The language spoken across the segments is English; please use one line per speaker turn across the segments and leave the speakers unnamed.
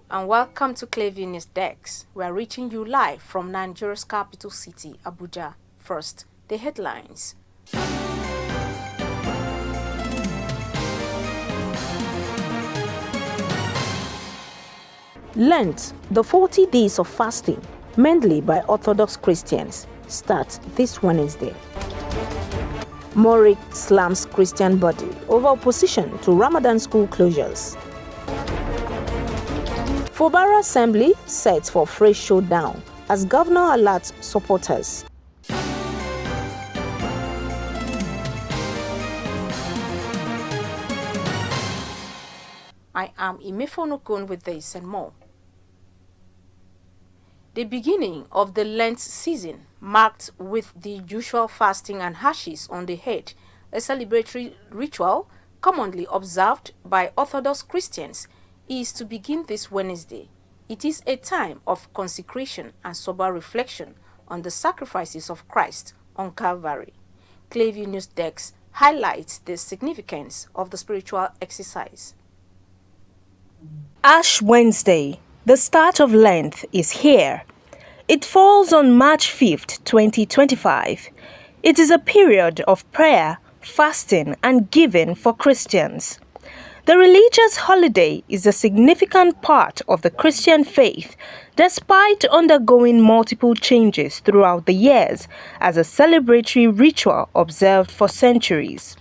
and welcome to News Desk. We are reaching you live from Nigeria's capital city, Abuja. First, the headlines. Lent, the 40 days of fasting, mainly by Orthodox Christians, starts this Wednesday. Morik slams Christian body over opposition to Ramadan school closures. Fubara Assembly sets for fresh showdown as governor alerts supporters. I am Imefonokun with this and more. The beginning of the Lent season, marked with the usual fasting and ashes on the head, a celebratory ritual commonly observed by Orthodox Christians, is to begin this Wednesday. It is a time of consecration and sober reflection on the sacrifices of Christ on Calvary. News Desk highlights the significance of the spiritual exercise.
Ash Wednesday, the start of Lent, is here. It falls on March 5th, 2025. It is a period of prayer, fasting, and giving for Christians. The religious holiday is a significant part of the Christian faith, despite undergoing multiple changes throughout the years as a celebratory ritual observed for centuries.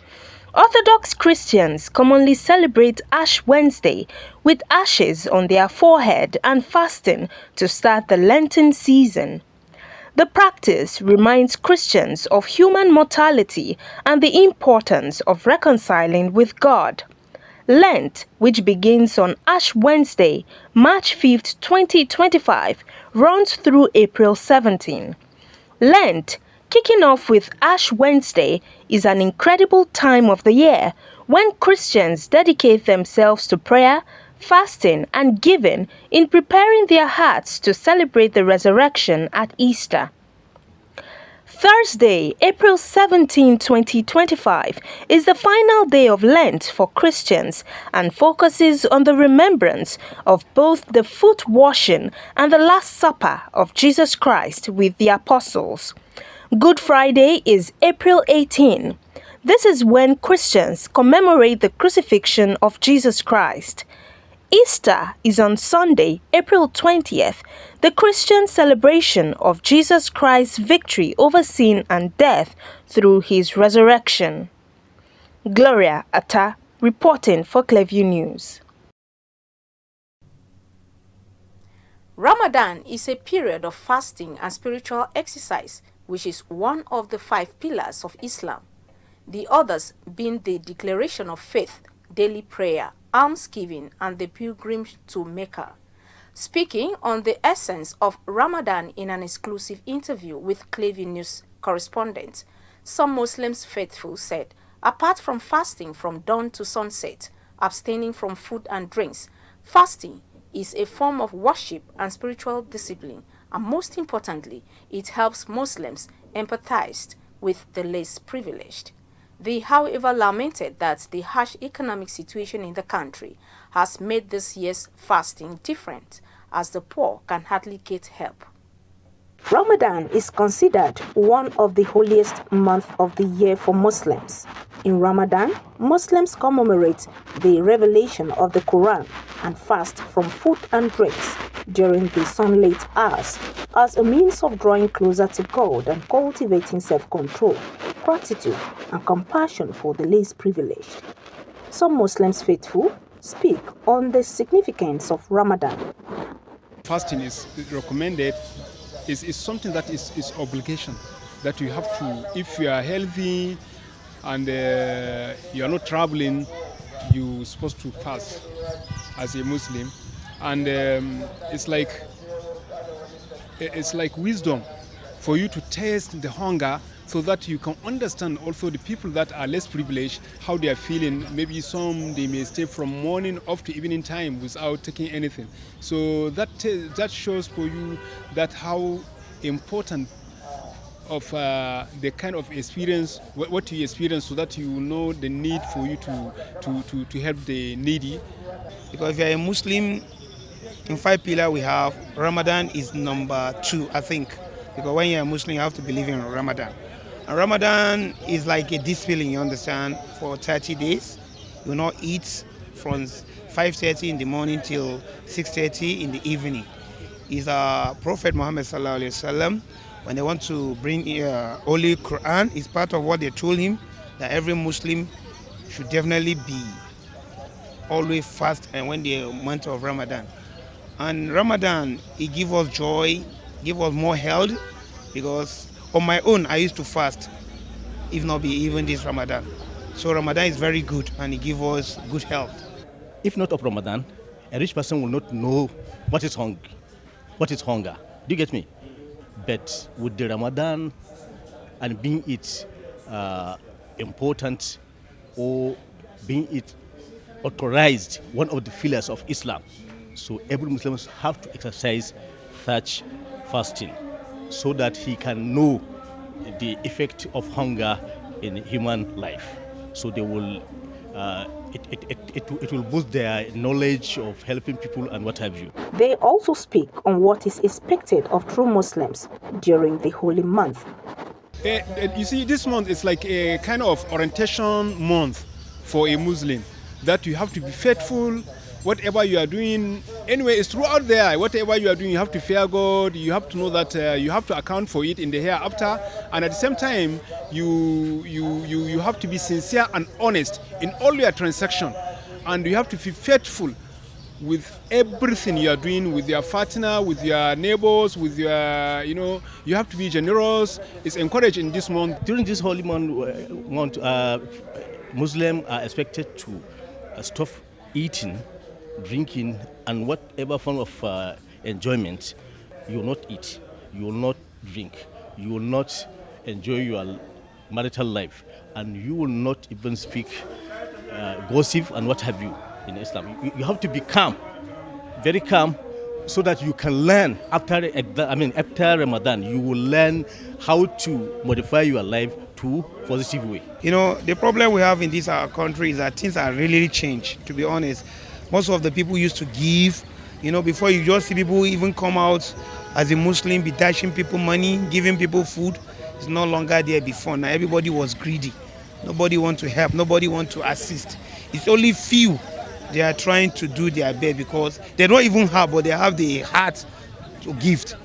Orthodox Christians commonly celebrate Ash Wednesday with ashes on their forehead and fasting to start the Lenten season. The practice reminds Christians of human mortality and the importance of reconciling with God. Lent, which begins on Ash Wednesday, March 5th, 2025, runs through April 17. Lent, kicking off with Ash Wednesday, is an incredible time of the year when Christians dedicate themselves to prayer, fasting, and giving in preparing their hearts to celebrate the resurrection at Easter. Thursday, April 17, 2025, is the final day of Lent for Christians and focuses on the remembrance of both the foot washing and the Last Supper of Jesus Christ with the apostles. Good Friday is April 18. This is when Christians commemorate the crucifixion of Jesus Christ. Easter is on Sunday, April 20th, the Christian celebration of Jesus Christ's victory over sin and death through his resurrection. Gloria Atta, reporting for News.
Ramadan is a period of fasting and spiritual exercise, which is one of the 5 pillars of Islam. The others being the declaration of faith, daily prayer, almsgiving, and the pilgrimage to Mecca. Speaking on the essence of Ramadan in an exclusive interview with News correspondent, some Muslims faithful said, apart from fasting from dawn to sunset, abstaining from food and drinks, fasting is a form of worship and spiritual discipline, and most importantly, it helps Muslims empathize with the less privileged. They, however, lamented that the harsh economic situation in the country has made this year's fasting different, as the poor can hardly get help. Ramadan is considered one of the holiest months of the year for Muslims. In Ramadan, Muslims commemorate the revelation of the Quran and fast from food and drinks during the sunlit hours as a means of drawing closer to God and cultivating self-control, gratitude, and compassion for the less privileged. Some Muslims faithful speak on the significance of Ramadan.
Fasting is recommended, is something that is obligation, that you have to, if you are healthy and you are not traveling, you're supposed to fast as a Muslim. And it's like wisdom for you to taste the hunger so that you can understand also the people that are less privileged, how they are feeling. Maybe some, they may stay from morning up to evening time without taking anything. So that shows for you that how important of the kind of experience, what you experience, so that you know the need for you to help the needy.
Because if you are a Muslim, In 5 pillars we have Ramadan is number 2, I think, because when you're a Muslim you have to believe in Ramadan. And Ramadan is like a discipline, you understand, for 30 days. You will not eat from 5:30 in the morning till 6:30 in the evening. Is Prophet Muhammad sallallahu alaihi wasallam, when they want to bring Holy Quran, is part of what they told him, that every Muslim should definitely be always fast and when the month of Ramadan. And Ramadan, it gives us joy, give us more health, because on my own I used to fast, if not be even this Ramadan. So Ramadan is very good and it gives us good health.
If not of Ramadan, a rich person will not know what is hunger. What is hunger? Do you get me? But with the Ramadan and being it important or being it authorized, one of the pillars of Islam, so every Muslim have to exercise such fasting so that he can know the effect of hunger in human life. So they will it will boost their knowledge of helping people and what have you.
They also speak on what is expected of true Muslims during the holy month.
You see, this month is like a kind of orientation month for a Muslim, that you have to be faithful. Whatever you are doing, anyway, it's throughout there. Whatever you are doing, you have to fear God. You have to know that you have to account for it in the hereafter. And at the same time, you have to be sincere and honest in all your transactions. And you have to be faithful with everything you are doing, with your partner, with your neighbors, with your, you have to be generous. It's encouraged in this month.
During this holy month, Muslims are expected to stop eating, drinking, and whatever form of enjoyment. You will not eat, you will not drink, you will not enjoy your marital life, and you will not even speak gossip and what have you in Islam. You have to be calm, very calm, so that you can learn after Ramadan. You will learn how to modify your life to positive way.
The problem we have in this our country is that things are really changed, to be honest. Most of the people used to give, before you just see people even come out as a Muslim, be dashing people money, giving people food. It's no longer there before. Now everybody was greedy. Nobody want to help, nobody want to assist. It's only few they are trying to do their best because they don't even have, but they have the heart to gift.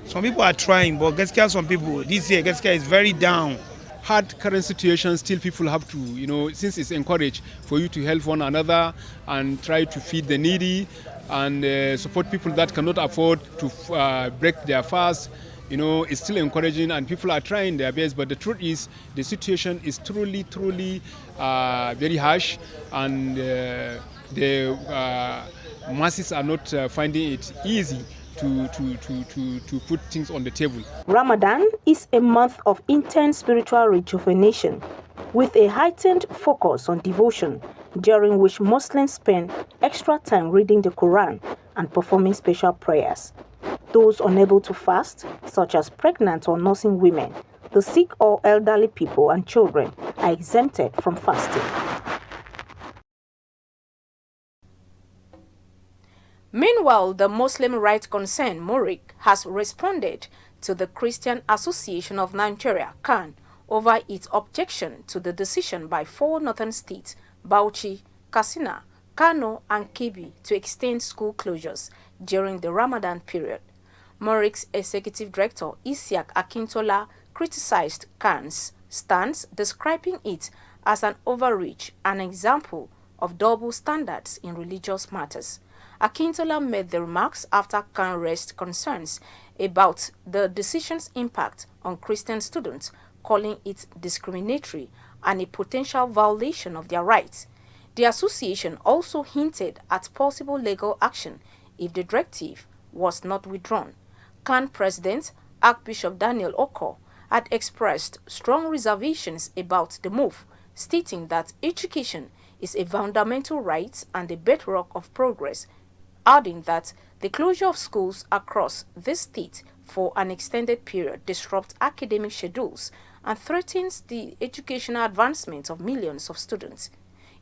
Some people are trying, but some people, this year, is very down.
Hard current situation, still people have to, since it's encouraged for you to help one another and try to feed the needy and support people that cannot afford to break their fast. It's still encouraging and people are trying their best, but the truth is the situation is truly very harsh, and the masses are not finding it easy to put things on the table.
Ramadan is a month of intense spiritual rejuvenation with a heightened focus on devotion, during which Muslims spend extra time reading the Quran and performing special prayers. Those unable to fast, such as pregnant or nursing women, the sick or elderly people and children, are exempted from fasting. Meanwhile, the Muslim rights concern MORIC has responded to the Christian Association of Nigeria (CAN) over its objection to the decision by 4 northern states, Bauchi, Katsina, Kano and Kebbi, to extend school closures during the Ramadan period. MORIC's executive director Isiaq Akintola criticized CAN's stance, describing it as an overreach, an example of double standards in religious matters. Akintola made the remarks after CAN raised concerns about the decision's impact on Christian students, calling it discriminatory and a potential violation of their rights. The association also hinted at possible legal action if the directive was not withdrawn. CAN President Archbishop Daniel Oko had expressed strong reservations about the move, stating that education is a fundamental right and a bedrock of progress, adding that the closure of schools across this state for an extended period disrupts academic schedules and threatens the educational advancement of millions of students.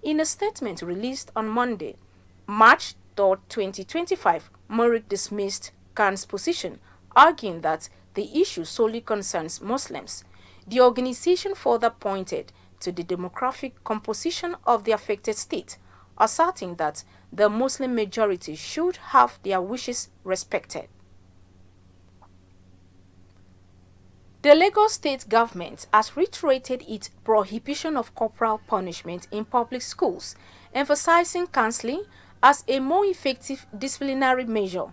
In a statement released on Monday, March 3, 2025, Murik dismissed Khan's position, arguing that the issue solely concerns Muslims. The organization further pointed to the demographic composition of the affected state, asserting that the Muslim majority should have their wishes respected. The Lagos state government has reiterated its prohibition of corporal punishment in public schools, emphasizing counseling as a more effective disciplinary measure.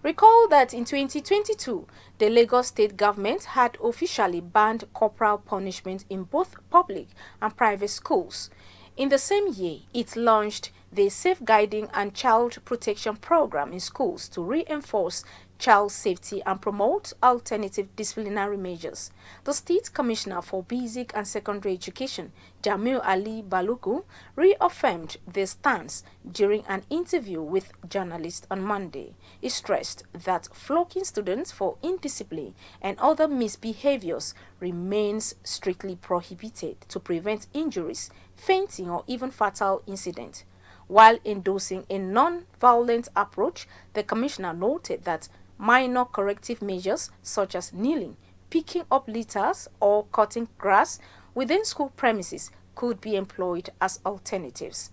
Recall that in 2022, the Lagos state government had officially banned corporal punishment in both public and private schools. In the same year, it launched the Safeguarding and Child Protection Program in schools to reinforce child safety and promote alternative disciplinary measures. The State Commissioner for Basic and Secondary Education, Jamil Ali Balugu, reaffirmed this stance during an interview with journalists on Monday. He stressed that flocking students for indiscipline and other misbehaviors remains strictly prohibited to prevent injuries, fainting, or even fatal incidents. While endorsing a non-violent approach, the commissioner noted that minor corrective measures such as kneeling, picking up litters, or cutting grass within school premises could be employed as alternatives.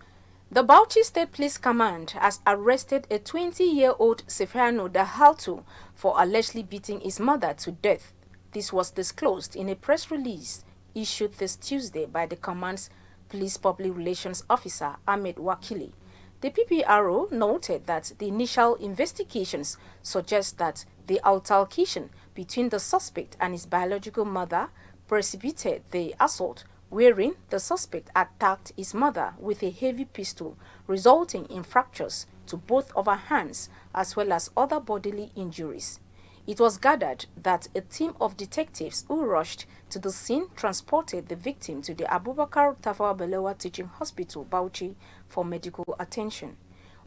The Bauchi State Police Command has arrested a 20-year-old Sefano Dahaltu for allegedly beating his mother to death. This was disclosed in a press release issued this Tuesday by the command's Police Public Relations Officer Ahmed Wakili. The PPRO noted that the initial investigations suggest that the altercation between the suspect and his biological mother precipitated the assault, wherein the suspect attacked his mother with a heavy pistol, resulting in fractures to both of her hands as well as other bodily injuries. It was gathered that a team of detectives who rushed to the scene transported the victim to the Abubakar Tafawa Balewa Teaching Hospital, Bauchi, for medical attention,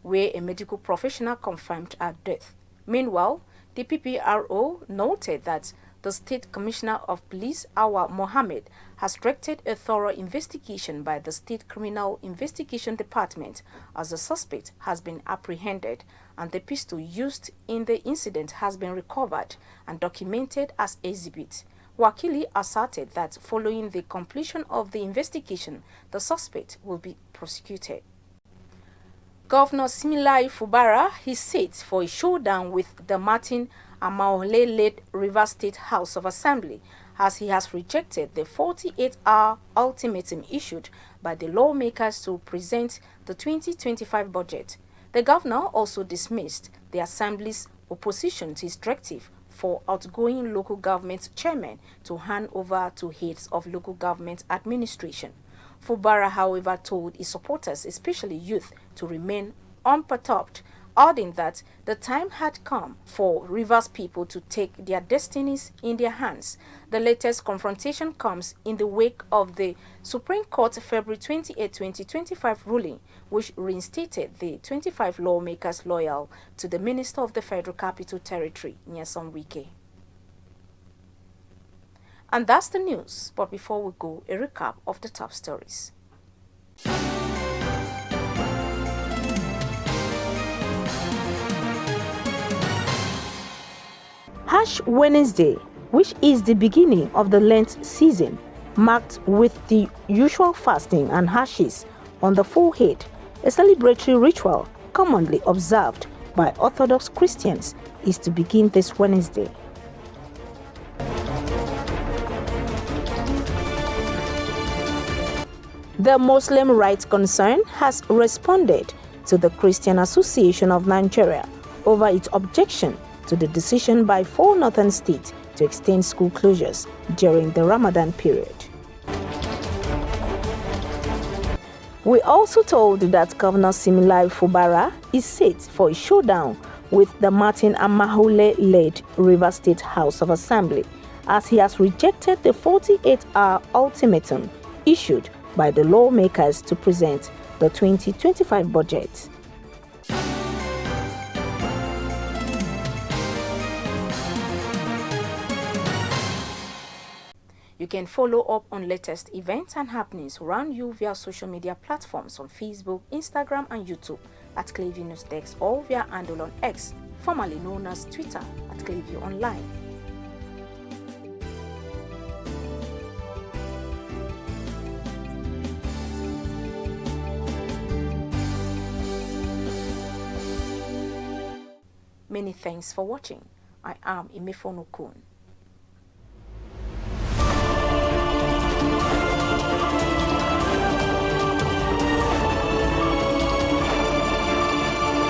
where a medical professional confirmed her death. Meanwhile, the PPRO noted that the State Commissioner of Police, Awa Mohammed, has directed a thorough investigation by the State Criminal Investigation Department as the suspect has been apprehended and the pistol used in the incident has been recovered and documented as exhibit. Wakili asserted that following the completion of the investigation, the suspect will be prosecuted. Governor Similai Fubara is set for a showdown with the Martin Amaole-led Rivers State House of Assembly as he has rejected the 48-hour ultimatum issued by the lawmakers to present the 2025 budget. The governor also dismissed the Assembly's opposition to his directive for outgoing local government chairmen to hand over to heads of local government administration. Fubara, however, told his supporters, especially youth, to remain unperturbed, adding that the time had come for Rivers people to take their destinies in their hands. The latest confrontation comes in the wake of the Supreme Court February 28, 2025 ruling, which reinstated the 25 lawmakers loyal to the Minister of the Federal Capital Territory, Nyesom Wike. And that's the news, but before we go, a recap of the top stories.
Ash Wednesday, which is the beginning of the Lent season, marked with the usual fasting and ashes on the forehead, a celebratory ritual commonly observed by Orthodox Christians, is to begin this Wednesday. The Muslim Rights Concern has responded to the Christian Association of Nigeria over its objection to the decision by 4 northern states to extend school closures during the Ramadan period. We also told that Governor Similai Fubara is set for a showdown with the Martin Amaole-led Rivers State House of Assembly, as he has rejected the 48-hour ultimatum issued by the lawmakers to present the 2025 budget.
You can follow up on latest events and happenings around you via social media platforms on Facebook, Instagram, and YouTube at Cleveland News Desk, or via handle on X formerly known as Twitter at Clearview Online. Many thanks for watching. I am Imefonokun.